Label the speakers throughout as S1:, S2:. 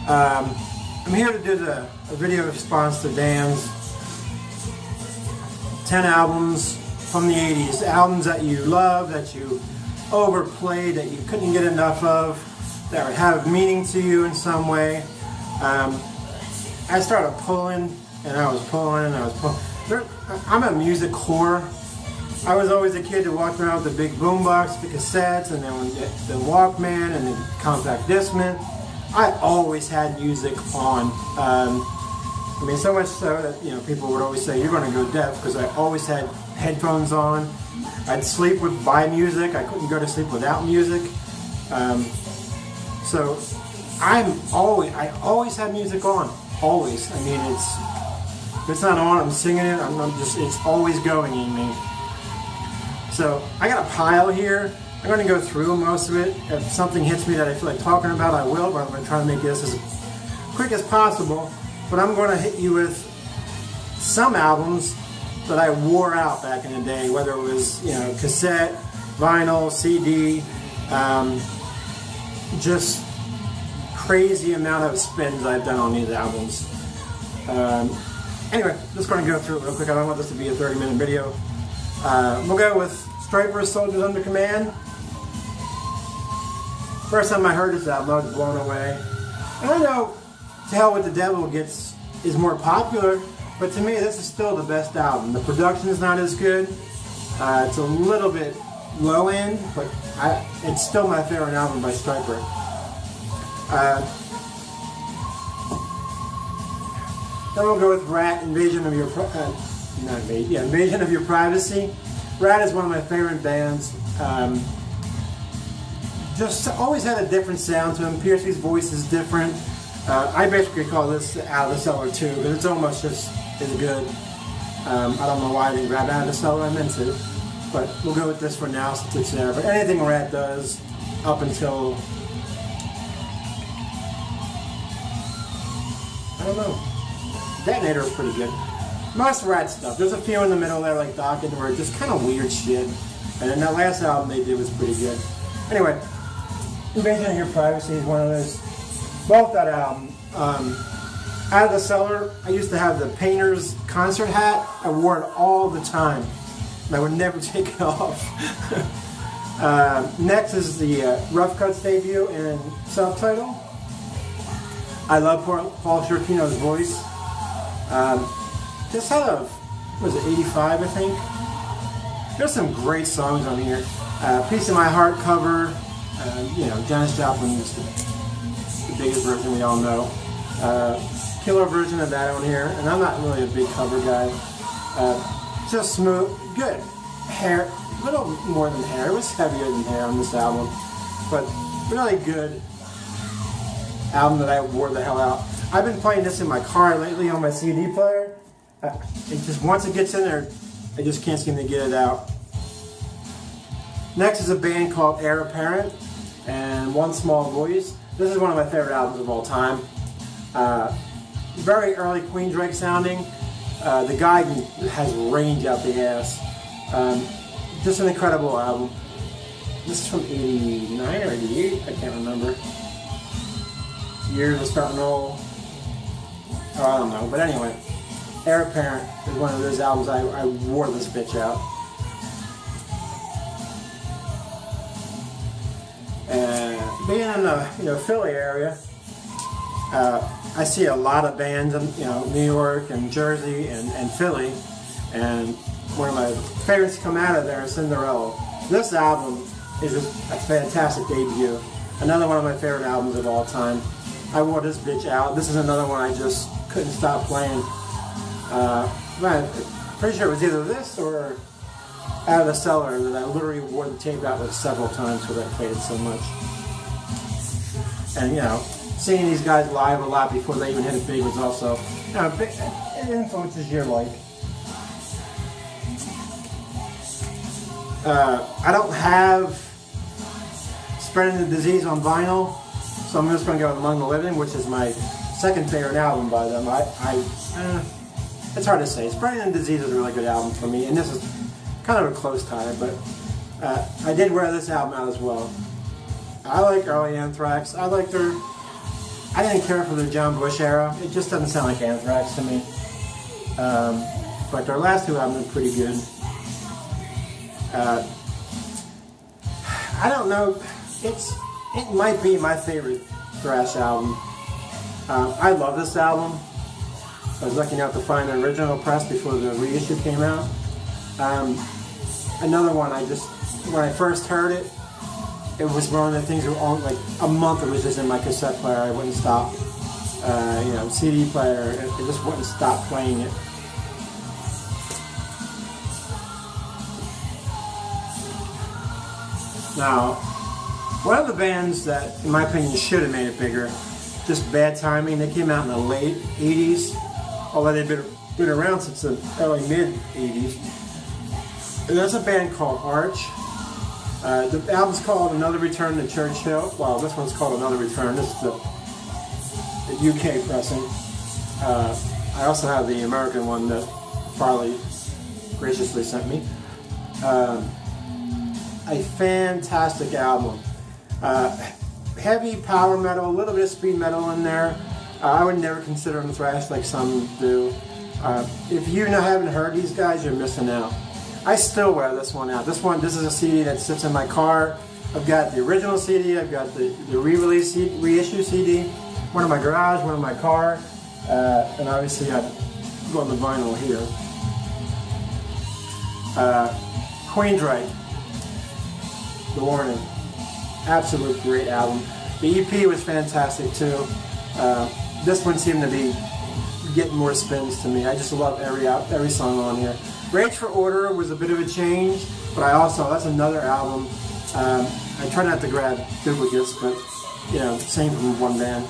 S1: I'm here to do a video response to Dan's 10 albums from the 80s. Albums that you love, that you overplayed, that you couldn't get enough of, that would have meaning to you in some way. I started pulling, and I was pulling, and I was pulling. I'm a music whore. I was always a kid that walked around with the big boombox, the cassettes, and then the Walkman, and the compact discman. I always had music on. I mean, so much so that people would always say, "You're going to go deaf," because I always had headphones on. I'd sleep by music. I couldn't go to sleep without music. So I always have music on. Always. I mean, if it's not on, I'm singing it. It's always going in me. So I got a pile here. I'm going to go through most of it. If something hits me that I feel like talking about, I will, but I'm going to try to make this as quick as possible. But I'm going to hit you with some albums that I wore out back in the day, whether it was cassette, vinyl, CD, just crazy amount of spins I've done on these albums. Anyway, just going to go through it real quick. I don't want this to be a 30-minute video. We'll go with Stryper, Soldiers Under Command. First time I heard this album, I was blown away. And I know To Hell with the Devil is more popular, but to me this is still the best album. The production is not as good. It's a little bit low end, but it's still my favorite album by Stryper. Then we'll go with Ratt, Invasion of Your Privacy. Ratt is one of my favorite bands. Just always had a different sound to him. Piercy's voice is different. I basically call this Out of the Cellar 2, because it's almost just as good. I don't know why they grabbed Out of the Cellar, I meant to. But we'll go with this for now since it's there. But anything Ratt does up until, I don't know, Detonator is pretty good. Most Ratt stuff. There's a few in the middle there like Dokken where it's just kind of weird shit. And then that last album they did was pretty good. Anyway, Invasion of Your Privacy is one of those. Both that album. Out of the Cellar, I used to have the Painter's concert hat. I wore it all the time. And I would never take it off. Next is the Rough Cuts debut and Subtitle. I love Paul Shortino's voice. Just out of, was it 85, I think? There's some great songs on here. Piece of My Heart cover. Janis Joplin's the biggest version we all know. Killer version of that on here. And I'm not really a big cover guy. Just smooth, good. Hair, a little more than hair. It was heavier than hair on this album. But really good album that I wore the hell out. I've been playing this in my car lately on my CD player. It just, once it gets in there, I just can't seem to get it out. Next is a band called Heir Apparent and One Small Voice. This is one of my favorite albums of all time. Very early Queensryche sounding. The guy has range out the ass. Just an incredible album. This is from 89 or 88, I can't remember. Years of starting all. Oh, I don't know, but anyway. Heir Apparent is one of those albums I wore this bitch out. And being in the Philly area, I see a lot of bands in New York and Jersey and Philly, and one of my favorites to come out of there is Cinderella. This album is a fantastic debut. Another one of my favorite albums of all time. I wore this bitch out. This is another one I just couldn't stop playing. I'm pretty sure it was either this or Out of the Cellar that I literally wore the tape out with several times because I played it so much. And seeing these guys live a lot before they even hit it big was also, it influences your life. I don't have Spreading the Disease on vinyl, so I'm just going to go with Among the Living, which is my second favorite album by them. It's hard to say. Spreading the Disease is a really good album for me, and this is kind of a close tie, but I did wear this album out as well. I like early Anthrax. I like their I didn't care for the John Bush era. It just doesn't sound like Anthrax to me. But their last two albums are pretty good. I don't know. It might be my favorite thrash album. I love this album. I was lucky enough to find the original press before the reissue came out. Another one, when I first heard it, it was one of the things that were on like a month. It was just in my cassette player. I wouldn't stop. CD player. It just wouldn't stop playing it. Now, one of the bands that, in my opinion, should have made it bigger, just bad timing. They came out in the late '80s, although they've been around since the early mid '80s. And that's a band called Arch. The album's called Another Return to Churchill. Well, this one's called Another Return. This is the UK pressing. I also have the American one that Farley graciously sent me. A fantastic album. Heavy power metal, a little bit of speed metal in there. I would never consider them thrash like some do. If you haven't heard these guys, you're missing out. I still wear this one out. This is a CD that sits in my car. I've got the original CD, I've got the re-release reissue CD, one in my garage, one in my car, and obviously I've got the vinyl here. Queensryche, The Warning, absolute great album. The EP was fantastic too. This one seemed to be getting more spins to me. I just love every song on here. Rage for Order was a bit of a change, but that's another album. I try not to grab duplicates, but same from one band.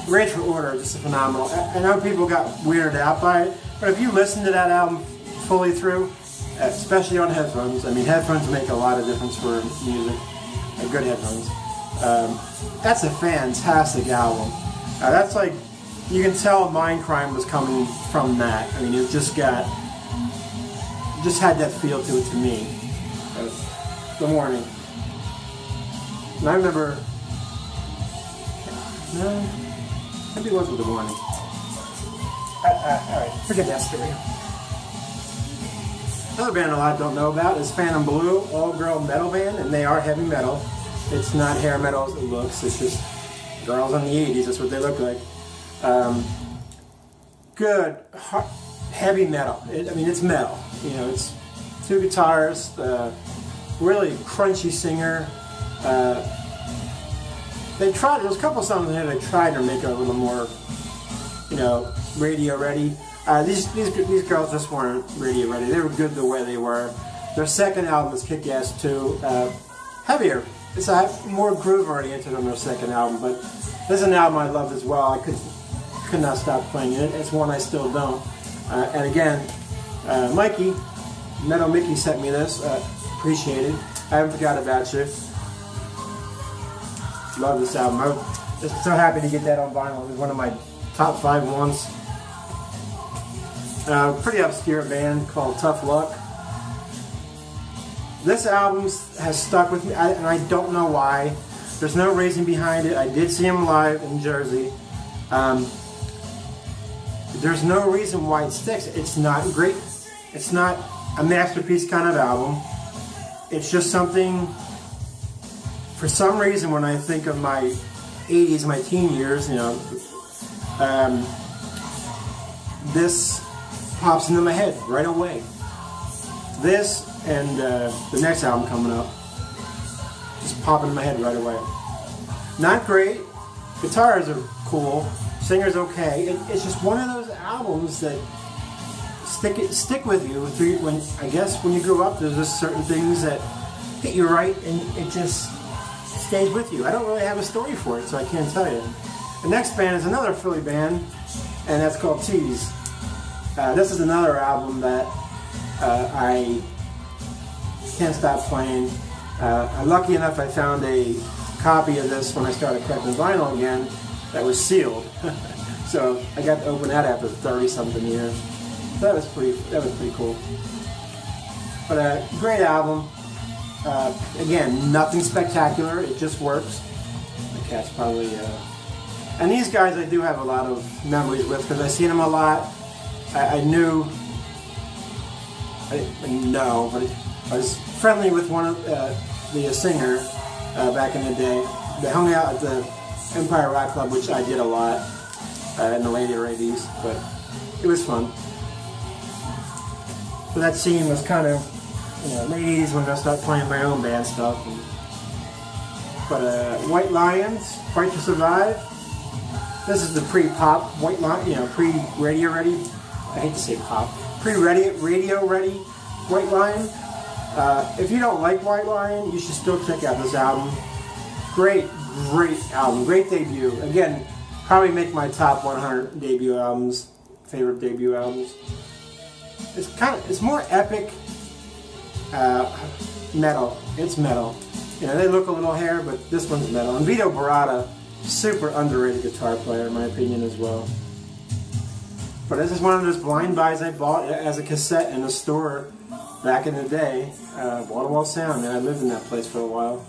S1: Rage for Order, just phenomenal. I know people got weirded out by it, but if you listen to that album fully through, especially on headphones, I mean, headphones make a lot of difference for music. Good headphones. That's a fantastic album. That's like, you can tell Mindcrime was coming from that. I mean, it just had that feel to it to me. The Warning. And I remember, no, maybe it was with The Warning. Alright, forget that story. Another band a lot don't know about is Phantom Blue, all-girl metal band, and they are heavy metal. It's not hair metal as it looks, it's just girls in the 80s, that's what they look like. Good, heavy metal. It's metal. It's two guitars, really crunchy singer. There's a couple songs in here they tried to make it a little more, radio ready. These girls just weren't radio ready. They were good the way they were. Their second album is Kick-Ass 2. Heavier. It's more groove oriented on their second album, but this is an album I loved as well. I could not stop playing it. It's one I still don't. And again, Mikey, Metal Mickey sent me this. Appreciate it. I haven't forgot about you. Love this album. I'm just so happy to get that on vinyl. It was one of my top 5 ones. Pretty obscure band called Tough Luck. This album has stuck with me, and I don't know why. There's no reason behind it. I did see them live in Jersey. There's no reason why it sticks. It's not great. It's not a masterpiece kind of album. It's just something, for some reason, when I think of my 80s, my teen years, this pops into my head right away. This and the next album coming up just pop into my head right away. Not great. Guitars are cool. Singer's okay. It's just one of those albums that stick with you. When you grow up, there's just certain things that hit you right, and it just stays with you. I don't really have a story for it, so I can't tell you. The next band is another Philly band, and that's called Tease. This is another album that I can't stop playing. I'm lucky enough I found a copy of this when I started collecting vinyl again that was sealed. So I got to open that after 30-something years. That was pretty cool. But a great album. Again, nothing spectacular. It just works. The cat's probably And these guys I do have a lot of memories with because I seen them a lot. I didn't know, but I was friendly with one of the singer back in the day. They hung out at the Empire Rock Club, which I did a lot in the later 80s, but it was fun. So that scene was kind of, late 80s when I started playing my own band stuff. But White Lions, Fight to Survive. This is the pre-pop White Lion, pre-radio ready. I hate to say pop. Pre-radio ready White Lion. If you don't like White Lion, you should still check out this album. Great album, great debut. Again, probably make my top 100 debut albums, favorite debut albums. It's more epic metal. It's metal. They look a little hair, but this one's metal. And Vito Barata, super underrated guitar player in my opinion as well. But this is one of those blind buys I bought as a cassette in a store back in the day. Wall-to-Wall Sound, and I lived in that place for a while.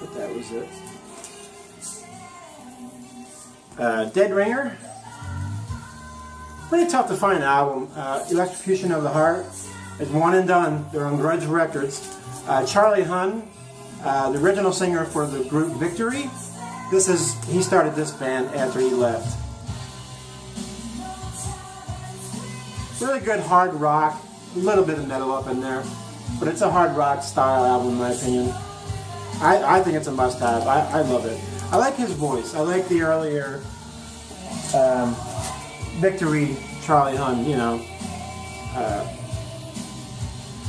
S1: But that was it. Dead Ringer. Pretty tough to find an album. Electrocution of the Heart is one and done. They're on Grudge Records. Charlie Hunn, the original singer for the group Victory. He started this band after he left. Really good hard rock, a little bit of metal up in there, but it's a hard rock style album in my opinion. I think it's a must-have. I love it. I like his voice. I like the earlier Victory Charlie Hunn,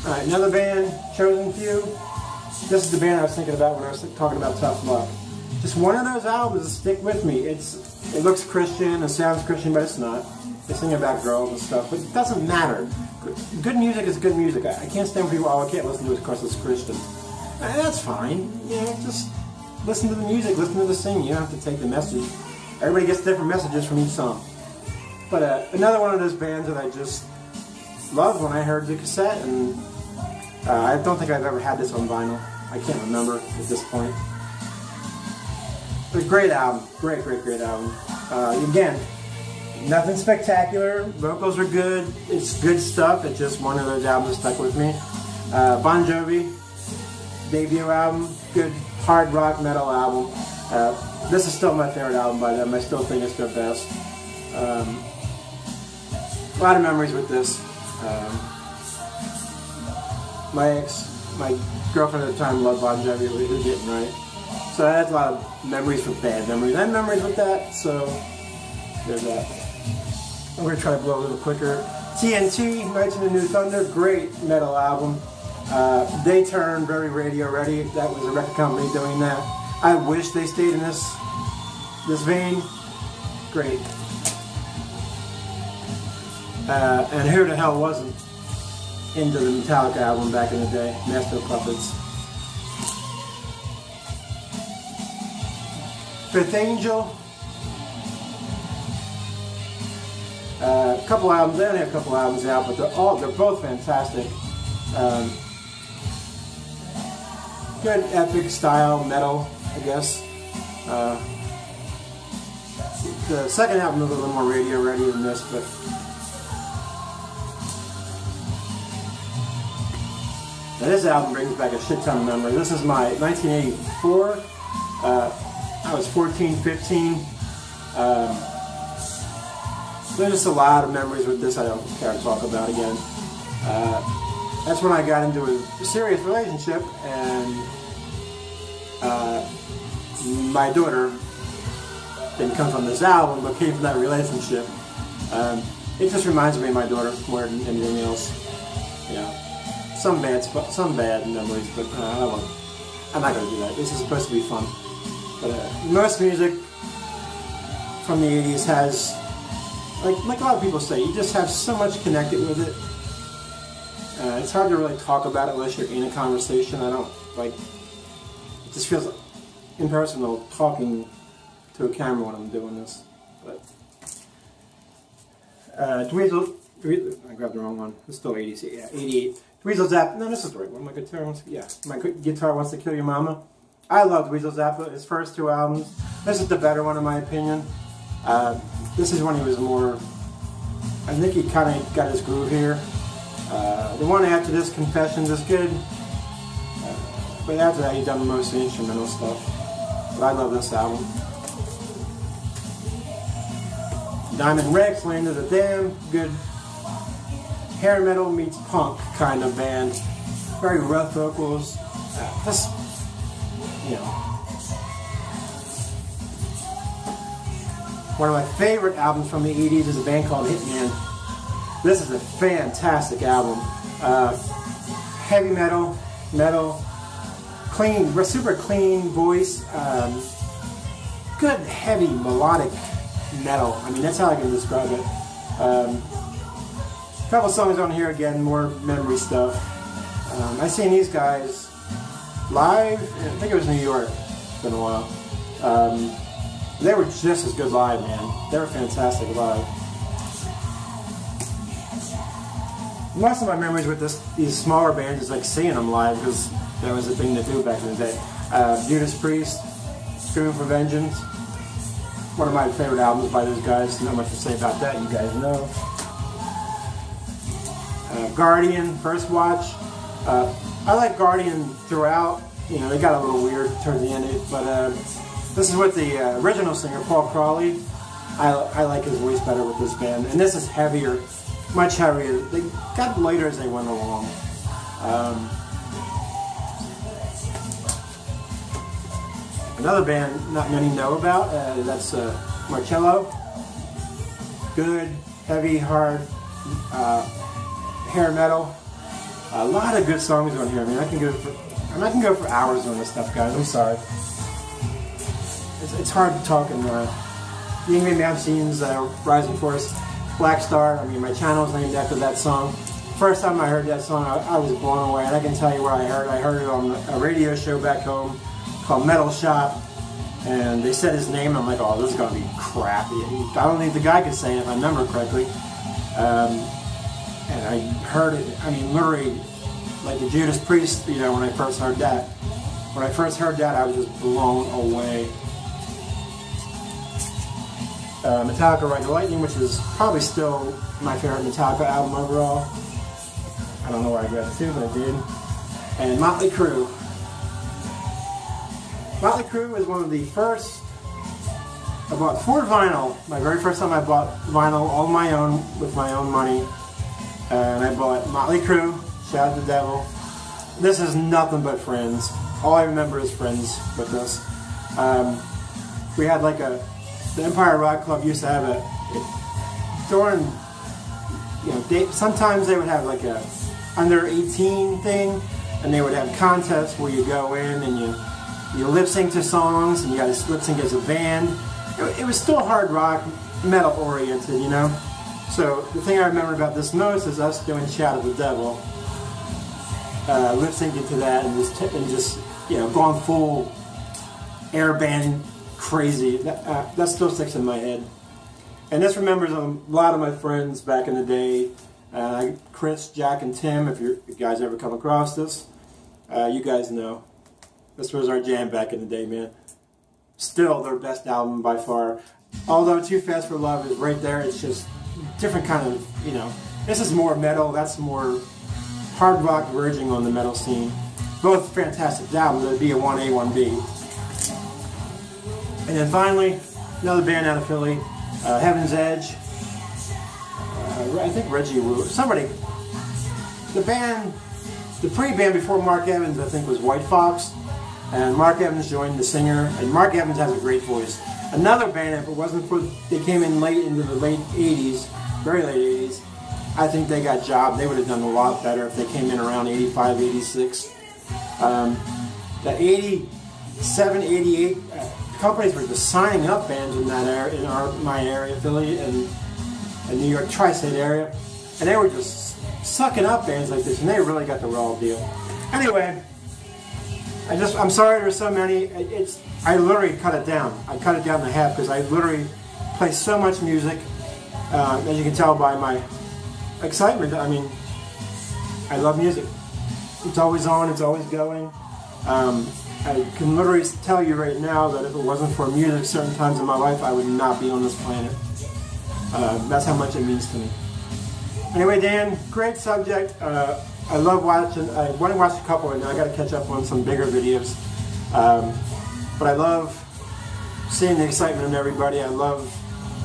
S1: Alright, another band, Chosen Few. This is the band I was thinking about when I was talking about Tough Luck. Just one of those albums that stick with me. It looks Christian, it sounds Christian, but it's not. They sing about girls and stuff, but it doesn't matter. Good music is good music. I can't stand when people, I can't listen to it because it's Christian. And that's fine. Just listen to the music, listen to the singing. You don't have to take the message. Everybody gets different messages from each song. But another one of those bands that I just loved when I heard the cassette, and I don't think I've ever had this on vinyl. I can't remember at this point. But a great album. Great album. Again, nothing spectacular. Vocals are good. It's good stuff. It's just one of those albums that stuck with me. Bon Jovi, debut album. Good hard rock metal album. This is still my favorite album by them. I still think it's their best. A lot of memories with this. My girlfriend at the time loved Bon Jovi. We were getting right. So I had a lot of memories with bad memories and memories with that. So there's that. I'm going to try to blow a little quicker. TNT, Knights in the New Thunder, great metal album. They turned very radio ready. That was a record company doing that. I wish they stayed in this vein. Great. And who the hell wasn't into the Metallica album back in the day? Master of Puppets. Fifth Angel. A couple albums. They only have a couple albums out, but they're both fantastic. Good epic style metal, I guess. The second album is a little more radio ready than this, but now this album brings back a shit ton of memories. This is my 1984. I was 14, 15. There's just a lot of memories with this I don't care to talk about again. That's when I got into a serious relationship, and my daughter didn't come from this album, but came from that relationship. It just reminds me of my daughter more than anything else. Some bad memories, but I'm not going to do that. This is supposed to be fun. But most music from the 80s has, like a lot of people say, you just have so much connected with it. It's hard to really talk about it unless you're in a conversation. It just feels impersonal talking to a camera when I'm doing this. But Dweezil, I grabbed the wrong one. It's still 80s. Yeah, 88. Dweezil Zappa. No, this is the right one. My guitar wants to kill your mama. I love Dweezil Zappa, his first two albums. This is the better one in my opinion. This is when he was more, I think he kind of got his groove here. The one after this, Confessions, is good. But after that, he's done mostly instrumental stuff. But I love this album. Diamond Rex, Land of the Damned, good hair metal meets punk kind of band. Very rough vocals. Just, you know. One of my favorite albums from the 80s is a band called Hitman. This is a fantastic album. Heavy metal, clean, super clean voice, good heavy melodic metal. I mean, that's how I can describe it. A couple songs on here again, more memory stuff. I seen these guys live. I think it was New York. It's been a while. They were just as good live, man. They were fantastic live. Most of my memories with these smaller bands is like seeing them live, because that was the thing to do back in the day. Judas Priest, Screaming for Vengeance. One of my favorite albums by those guys. Not much to say about that, you guys know. Guardian, First Watch. I like Guardian throughout. You know, they got a little weird towards the end of it, but this is with the original singer, Paul Crawley. I like his voice better with this band. And this is heavier, much heavier. They got later as they went along. Another band not many know about, that's Marcello. Good, heavy, hard, hair metal. A lot of good songs on here. I mean, I can go for hours on this stuff, guys. I'm sorry. It's hard to talk and the Yngwie Malmsteen's Rising Force, Black Star. I mean, my channel is named after that song. First time I heard that song, I was blown away, and I can tell you where I heard it on a radio show back home called Metal Shop, and they said his name, and I'm like, oh, this is going to be crappy. I don't think the guy could say it if I remember correctly. And I heard it, I mean, literally, like the Judas Priest, you know, when I first heard that. When I first heard that, I was just blown away. Metallica Ride the Lightning, which is probably still my favorite Metallica album overall. I don't know where I got it to, but I did. And Motley Crue. Motley Crue is one of the first. I bought 4 vinyl. My very first time I bought vinyl all my own with my own money. And I bought Motley Crue, Shout at the Devil. This is nothing but Friends. All I remember is Friends with this. We had like the Empire Rock Club used to have during, you know, sometimes they would have like a under 18 thing, and they would have contests where you go in and you lip sync to songs, and you got to lip sync as a band. It was still hard rock, metal oriented, you know. So the thing I remember about this most is us doing Shout at the Devil, lip syncing to that, and just you know, going full air band crazy. That still sticks in my head. And this remembers a lot of my friends back in the day. Chris, Jack, and Tim, if you guys ever come across this, you guys know. This was our jam back in the day, man. Still their best album by far. Although Too Fast for Love is right there, it's just different kind of, you know. This is more metal, that's more hard rock verging on the metal scene. Both fantastic albums. It'd be a 1A, 1B. And then finally, another band out of Philly, Heaven's Edge. I think Reggie Wu. Somebody. The pre-band before Mark Evans, I think, was White Fox. And Mark Evans joined the singer. And Mark Evans has a great voice. Another band, if it wasn't for, they came in late into the late 80s, very late 80s. I think they got jobbed. They would have done a lot better if they came in around 85, 86. The 87, 88 companies were just signing up bands in that area, in my area, Philly and New York tri-state area, and they were just sucking up bands like this, and they really got the raw deal. Anyway, I'm sorry there's so many. I literally cut it down. I cut it down to half because I literally play so much music. As you can tell by my excitement, I mean, I love music. It's always on, it's always going. I can literally tell you right now that if it wasn't for music certain times in my life, I would not be on this planet. That's how much it means to me. Anyway, Dan, great subject. I love watching. I want to watch a couple right now. I got to catch up on some bigger videos. But I love seeing the excitement in everybody. I love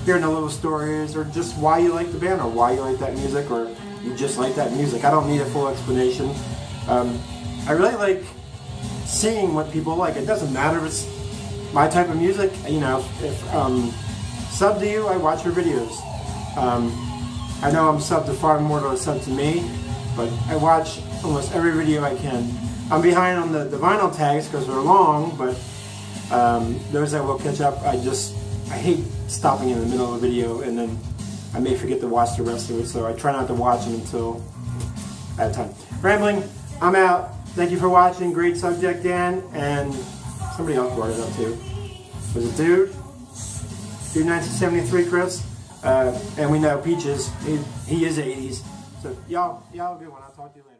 S1: hearing the little stories, or just why you like the band, or why you like that music, or you just like that music. I don't need a full explanation. I really like seeing what people like. It doesn't matter if it's my type of music. You know, if sub to you, I watch your videos. I know I'm subbed to far more than a sub to me, but I watch almost every video I can. I'm behind on the vinyl tags because they're long, but those that will catch up. I hate stopping in the middle of a video and then I may forget to watch the rest of it, so I try not to watch them until I have time. Rambling, I'm out. Thank you for watching. Great subject, Dan, and somebody else brought it up too. Was it Dude 1973, Chris? And we know Peaches, he is 80s. So y'all have a good one. I'll talk to you later.